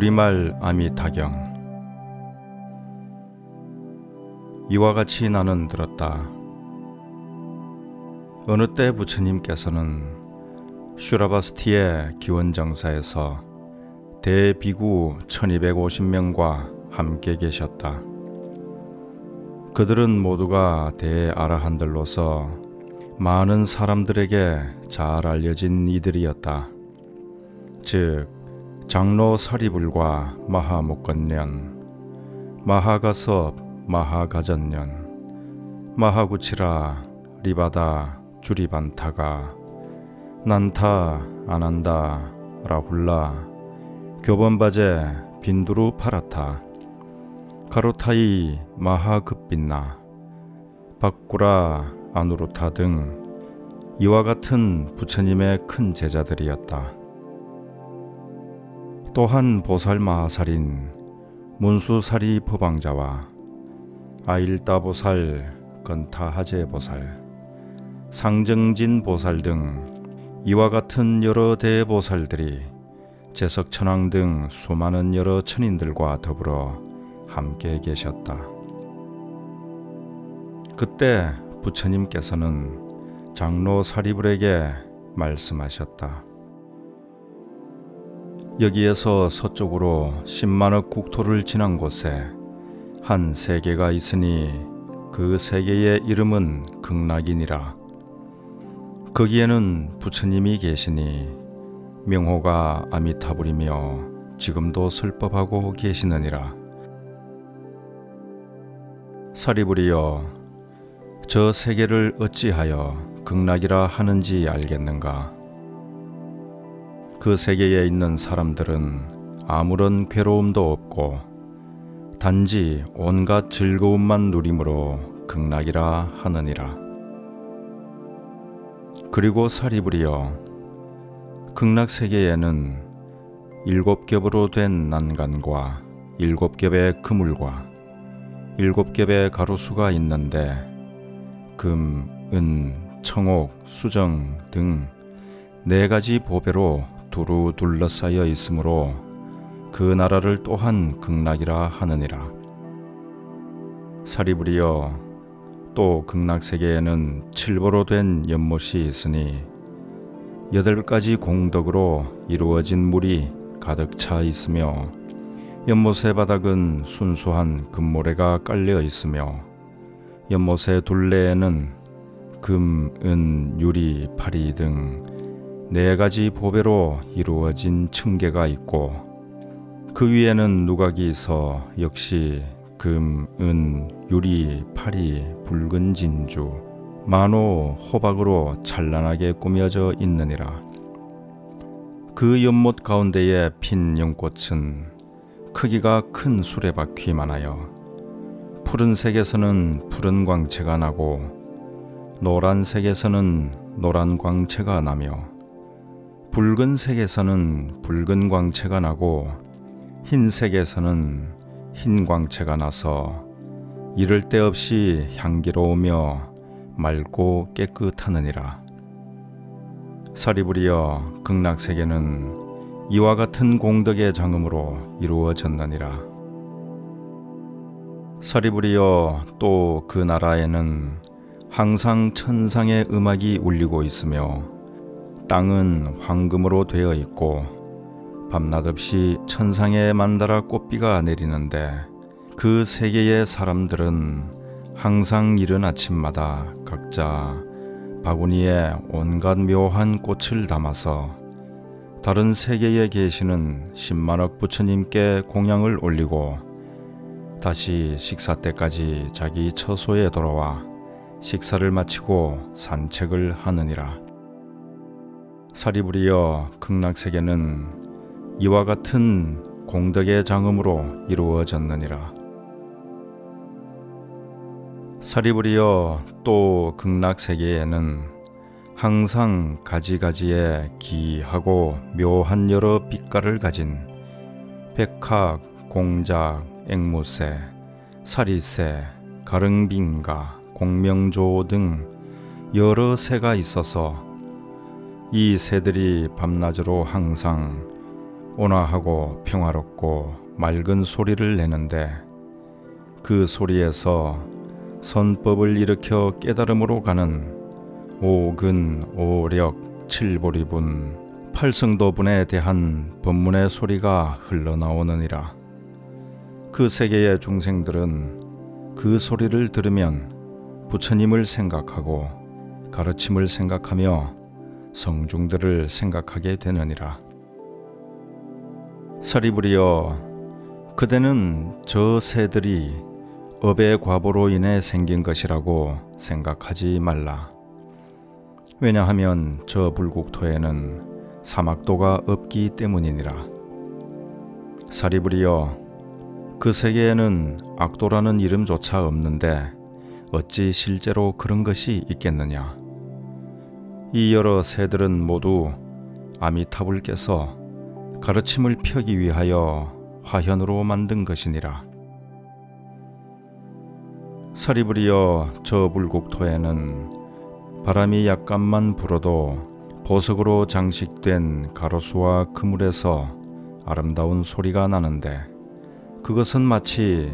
우리말 아미타경. 이와 같이 나는 들었다. 어느 때 부처님께서는 슈라바스티의 기원정사에서 대비구 1250명과 함께 계셨다. 그들은 모두가 대아라한들로서 많은 사람들에게 잘 알려진 이들이었다. 즉 장로 사리불과 마하목건년, 마하가섭, 마하가전년, 마하구치라, 리바다, 주리반타가, 난타, 아난다, 라훌라, 교번바제, 빈두루 파라타, 가로타이, 마하급빈나, 박구라, 아누루타 등 이와 같은 부처님의 큰 제자들이었다. 또한 보살마하살인 문수사리 포방자와 아일다보살, 건타하제보살, 상정진 보살 등 이와 같은 여러 대보살들이 제석천왕 등 수많은 여러 천인들과 더불어 함께 계셨다. 그때 부처님께서는 장로 사리불에게 말씀하셨다. 여기에서 서쪽으로 10만억 국토를 지난 곳에 한 세계가 있으니 그 세계의 이름은 극락이니라. 거기에는 부처님이 계시니 명호가 아미타불이며 지금도 설법하고 계시느니라. 사리불이여, 저 세계를 어찌하여 극락이라 하는지 알겠는가? 그 세계에 있는 사람들은 아무런 괴로움도 없고 단지 온갖 즐거움만 누림으로 극락이라 하느니라. 그리고 사리불이여, 극락세계에는 7겹으로 된 난간과 7겹의 그물과 7겹의 가로수가 있는데 금, 은, 청옥, 수정 등 4가지 보배로 두루 둘러싸여 있으므로 그 나라를 또한 극락이라 하느니라. 사리불이여, 또 극락세계에는 7보로 된 연못이 있으니 8가지 공덕으로 이루어진 물이 가득 차 있으며 연못의 바닥은 순수한 금모래가 깔려 있으며 연못의 둘레에는 금, 은, 유리, 파리 등 4가지 보배로 이루어진 층계가 있고 그 위에는 누각이 있어 역시 금, 은, 유리, 파리, 붉은 진주, 만호, 호박으로 찬란하게 꾸며져 있느니라. 그 연못 가운데에 핀 연꽃은 크기가 큰 수레바퀴만 하여 푸른색에서는 푸른 광채가 나고 노란색에서는 노란 광채가 나며 붉은색에서는 붉은 광채가 나고 흰색에서는 흰 광채가 나서 이를 데 없이 향기로우며 맑고 깨끗하느니라. 사리불이여, 극락세계는 이와 같은 공덕의 장음으로 이루어졌느니라. 사리불이여, 또 그 나라에는 항상 천상의 음악이 울리고 있으며 땅은 황금으로 되어 있고 밤낮 없이 천상의 만다라 꽃비가 내리는데 그 세계의 사람들은 항상 이른 아침마다 각자 바구니에 온갖 묘한 꽃을 담아서 다른 세계에 계시는 10만억 부처님께 공양을 올리고 다시 식사 때까지 자기 처소에 돌아와 식사를 마치고 산책을 하느니라. 사리불이여, 극락세계는 이와 같은 공덕의 장음으로 이루어졌느니라. 사리불이여, 또 극락세계에는 항상 가지가지의 기하고 묘한 여러 빛깔을 가진 백학, 공작, 앵무새, 사리새, 가릉빙가, 공명조 등 여러 새가 있어서 이 새들이 밤낮으로 항상 온화하고 평화롭고 맑은 소리를 내는데 그 소리에서 선법을 일으켜 깨달음으로 가는 오근, 오력, 칠보리분, 팔성도분에 대한 법문의 소리가 흘러나오느니라. 그 세계의 중생들은 그 소리를 들으면 부처님을 생각하고 가르침을 생각하며 성중들을 생각하게 되느니라. 사리부리여, 그대는 저 새들이 업의 과보로 인해 생긴 것이라고 생각하지 말라. 왜냐하면 저 불국토에는 사막도가 없기 때문이니라. 사리부리여, 그 세계에는 악도라는 이름조차 없는데 어찌 실제로 그런 것이 있겠느냐. 이 여러 새들은 모두 아미타불께서 가르침을 펴기 위하여 화현으로 만든 것이니라. 사리부리여, 저 불국토에는 바람이 약간만 불어도 보석으로 장식된 가로수와 그물에서 아름다운 소리가 나는데 그것은 마치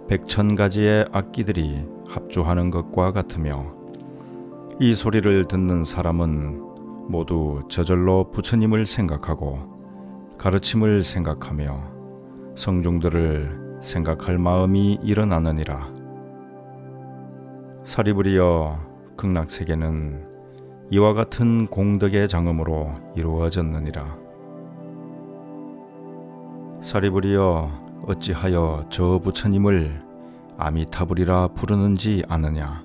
100,000가지의 악기들이 합주하는 것과 같으며 이 소리를 듣는 사람은 모두 저절로 부처님을 생각하고 가르침을 생각하며 성중들을 생각할 마음이 일어나느니라. 사리부리여, 극락세계는 이와 같은 공덕의 장엄으로 이루어졌느니라. 사리부리여, 어찌하여 저 부처님을 아미타불이라 부르는지 아느냐.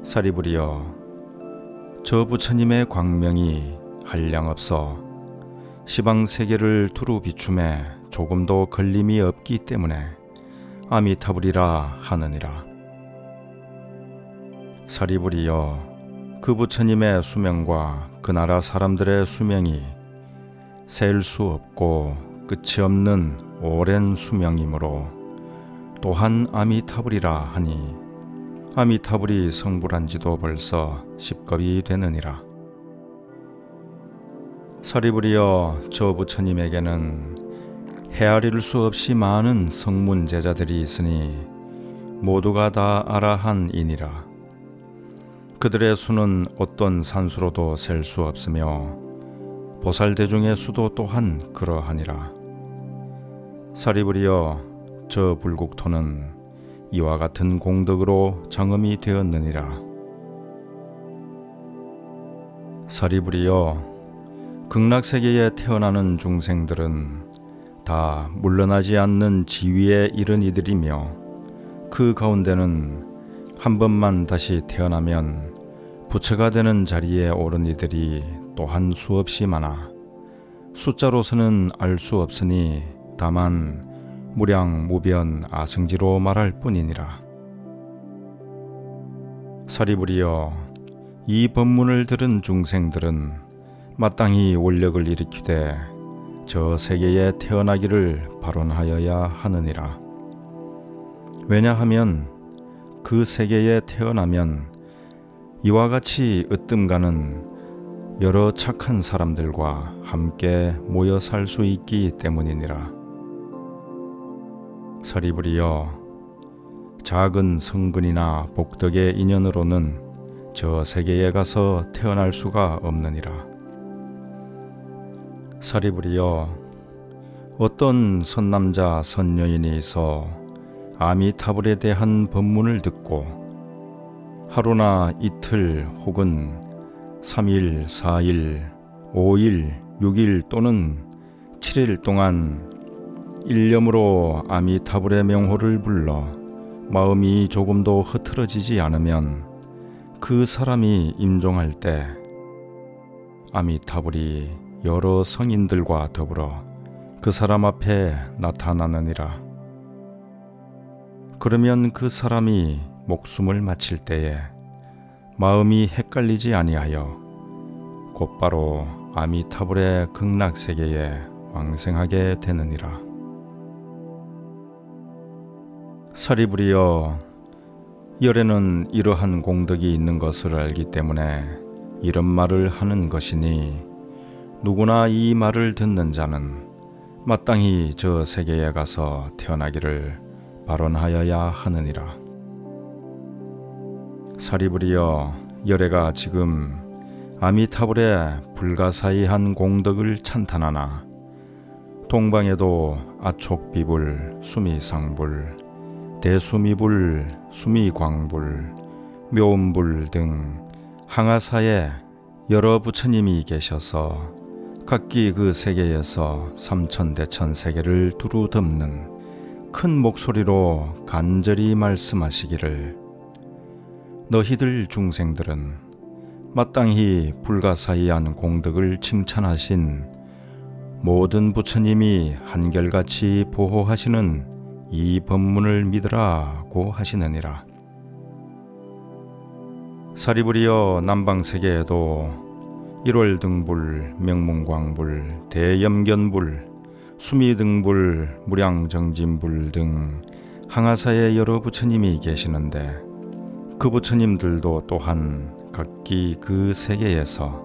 사리부리여, 저 부처님의 광명이 한량없어 시방세계를 두루 비춤에 조금도 걸림이 없기 때문에 아미타불이라 하느니라. 사리부리여, 그 부처님의 수명과 그 나라 사람들의 수명이 셀 수 없고 끝이 없는 오랜 수명이므로 또한 아미타불이라 하니 아미타불이 성불한 지도 벌써 10겁이 되느니라. 사리부리여, 저 부처님에게는 헤아릴 수 없이 많은 성문 제자들이 있으니 모두가 다 아라한이니라. 그들의 수는 어떤 산수로도 셀 수 없으며 보살대중의 수도 또한 그러하니라. 사리부리여, 저 불국토는 이와 같은 공덕으로 장엄이 되었느니라. 사리부리여, 극락세계에 태어나는 중생들은 다 물러나지 않는 지위에 이른 이들이며 그 가운데는 한 번만 다시 태어나면 부처가 되는 자리에 오른 이들이 또한 수없이 많아 숫자로서는 알 수 없으니 다만 무량무변 아승지로 말할 뿐이니라. 사리부리여, 이 법문을 들은 중생들은 마땅히 원력을 일으키되 저 세계에 태어나기를 발언하여야 하느니라. 왜냐하면 그 세계에 태어나면 이와 같이 으뜸가는 여러 착한 사람들과 함께 모여 살 수 있기 때문이니라. 사리부리여, 작은 성근이나 복덕의 인연으로는 저 세계에 가서 태어날 수가 없느니라. 사리부리여, 어떤 선남자 선여인이 있어 아미타불에 대한 법문을 듣고 하루나 이틀 혹은 3일, 4일, 5일, 6일 또는 7일 동안 일념으로 아미타불의 명호를 불러 마음이 조금도 흐트러지지 않으면 그 사람이 임종할 때 아미타불이 여러 성인들과 더불어 그 사람 앞에 나타나느니라. 그러면 그 사람이 목숨을 마칠 때에 마음이 헷갈리지 아니하여 곧바로 아미타불의 극락세계에 왕생하게 되느니라. 사리부리여, 열에는 이러한 공덕이 있는 것을 알기 때문에 이런 말을 하는 것이니 누구나 이 말을 듣는 자는 마땅히 저 세계에 가서 태어나기를 발언하여야 하느니라. 사리부리여, 열애가 지금 아미타불의 불가사의한 공덕을 찬탄하나 동방에도 아촉비불, 수미상불, 대수미불, 수미광불, 묘음불 등 항아사에 여러 부처님이 계셔서 각기 그 세계에서 삼천대천세계를 두루 덮는 큰 목소리로 간절히 말씀하시기를, 너희들 중생들은 마땅히 불가사의한 공덕을 칭찬하신 모든 부처님이 한결같이 보호하시는 이 법문을 믿으라고 하시느니라. 사리부리여, 남방세계에도 일월등불, 명문광불, 대염견불, 수미등불, 무량정진불 등 항아사에 여러 부처님이 계시는데 그 부처님들도 또한 각기 그 세계에서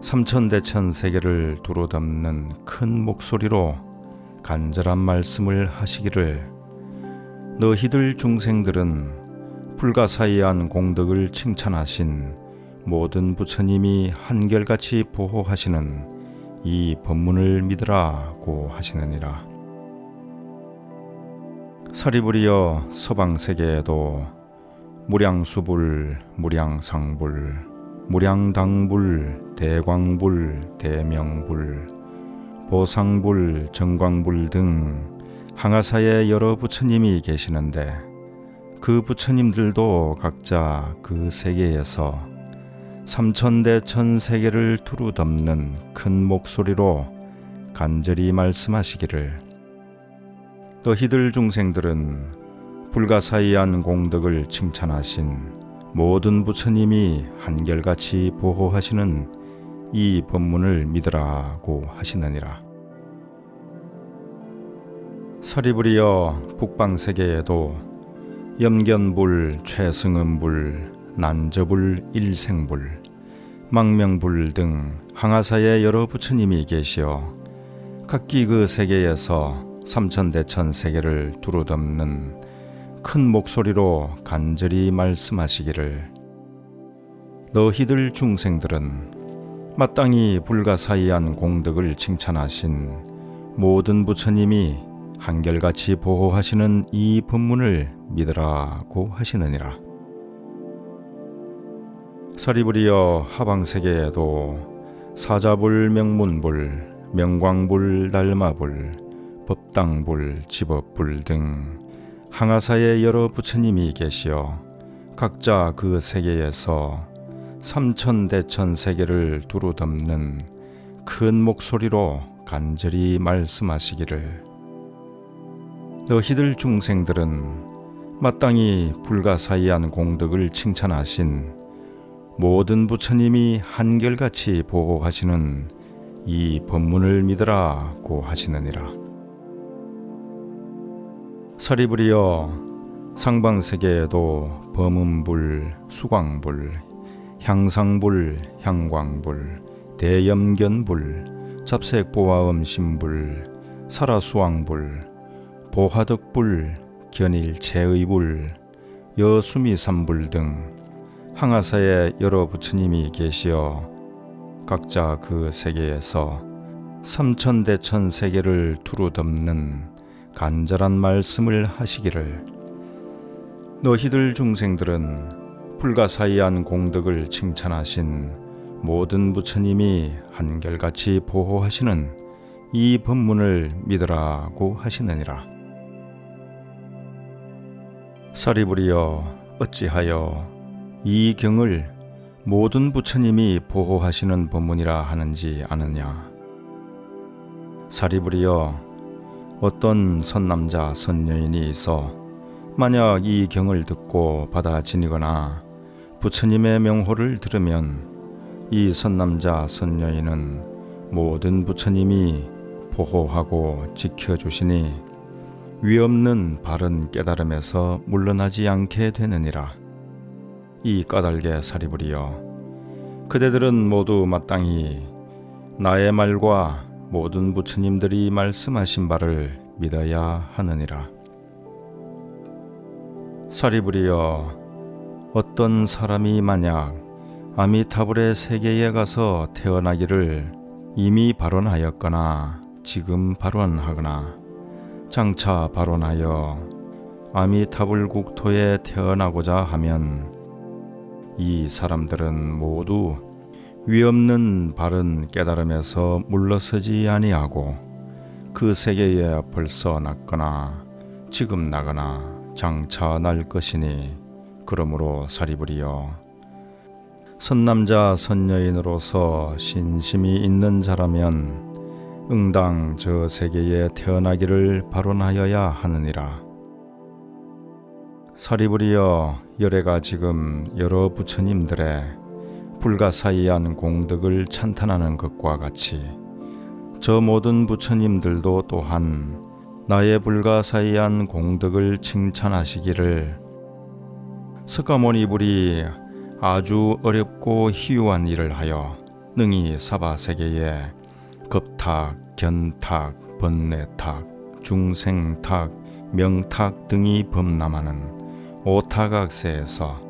삼천대천 세계를 두루 덮는 큰 목소리로 간절한 말씀을 하시기를, 너희들 중생들은 불가사의한 공덕을 칭찬하신 모든 부처님이 한결같이 보호하시는 이 법문을 믿으라고 하시느니라. 사리부리여, 서방세계에도 무량수불, 무량상불, 무량당불, 대광불, 대명불, 보상불, 정광불 등 항아사에 여러 부처님이 계시는데 그 부처님들도 각자 그 세계에서 삼천대천 세계를 두루 덮는 큰 목소리로 간절히 말씀하시기를, 너희들 중생들은 불가사의한 공덕을 칭찬하신 모든 부처님이 한결같이 보호하시는 이 법문을 믿으라고 하시느니라. 사리부리여, 북방세계에도 염견불, 최승음불, 난저불, 일생불, 망명불 등 항아사에 여러 부처님이 계시어 각기 그 세계에서 삼천대천 세계를 두루 덮는 큰 목소리로 간절히 말씀하시기를, 너희들 중생들은 마땅히 불가사의한 공덕을 칭찬하신 모든 부처님이 한결같이 보호하시는 이 법문을 믿으라고 하시느니라. 사리부리여, 하방세계에도 사자불, 명문불, 명광불, 달마불, 법당불, 지법불 등 항아사에 여러 부처님이 계시어 각자 그 세계에서 삼천대천 세계를 두루 덮는 큰 목소리로 간절히 말씀하시기를, 너희들 중생들은 마땅히 불가사의한 공덕을 칭찬하신 모든 부처님이 한결같이 보호하시는 이 법문을 믿으라고 하시느니라. 사리부리여, 상방세계에도 범음불, 수광불, 향상불, 향광불, 대염견불, 잡색보화음신불, 사라수왕불, 보화덕불, 견일체의불, 여수미삼불 등 항아사에 여러 부처님이 계시어 각자 그 세계에서 삼천대천 세계를 두루 덮는 간절한 말씀을 하시기를, 너희들 중생들은 불가사의한 공덕을 칭찬하신 모든 부처님이 한결같이 보호하시는 이 법문을 믿으라고 하시느니라. 사리부리여, 어찌하여 이 경을 모든 부처님이 보호하시는 법문이라 하는지 아느냐? 사리부리여, 어떤 선남자 선여인이 있어 만약 이 경을 듣고 받아 지니거나 부처님의 명호를 들으면 이 선남자 선여인은 모든 부처님이 보호하고 지켜주시니 위없는 바른 깨달음에서 물러나지 않게 되느니라. 이 까닭에 사리부리여, 그대들은 모두 마땅히 나의 말과 모든 부처님들이 말씀하신 바를 믿어야 하느니라. 사리부리여, 어떤 사람이 만약 아미타불의 세계에 가서 태어나기를 이미 발언하였거나 지금 발언하거나 장차 발언하여 아미타불 국토에 태어나고자 하면 이 사람들은 모두 위없는 바른 깨달음에서 물러서지 아니하고 그 세계에 벌써 났거나 지금 나거나 장차 날 것이니, 그러므로 사리부리여, 선남자 선여인으로서 신심이 있는 자라면 응당 저 세계에 태어나기를 발언하여야 하느니라. 사리부리여, 열애가 지금 여러 부처님들의 불가사의한 공덕을 찬탄하는 것과 같이 저 모든 부처님들도 또한 나의 불가사의한 공덕을 칭찬하시기를 석가모니불이 아주 어렵고 희유한 일을 하여 능히 사바세계에 겁탁, 견탁, 번뇌탁, 중생탁, 명탁 등이 범람하는 오타각세에서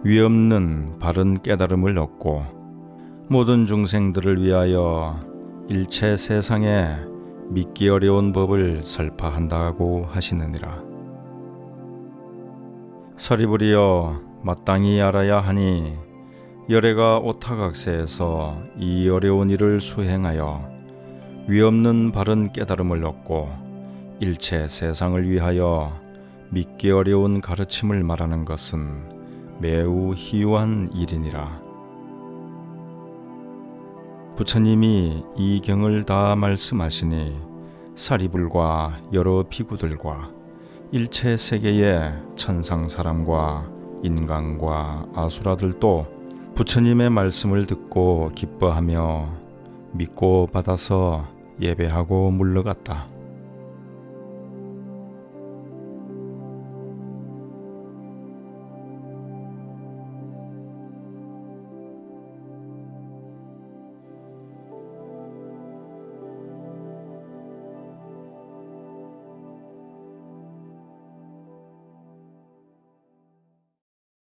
위없는 바른 깨달음을 얻고 모든 중생들을 위하여 일체 세상에 믿기 어려운 법을 설파한다고 하시느니라. 사리부리여, 마땅히 알아야 하니 열애가 오타각세에서 이 어려운 일을 수행하여 위없는 바른 깨달음을 얻고 일체 세상을 위하여 믿기 어려운 가르침을 말하는 것은 매우 희유한 일이니라. 부처님이 이 경을 다 말씀하시니 사리불과 여러 비구들과 일체 세계의 천상 사람과 인간과 아수라들도 부처님의 말씀을 듣고 기뻐하며 믿고 받아서 예배하고 물러갔다.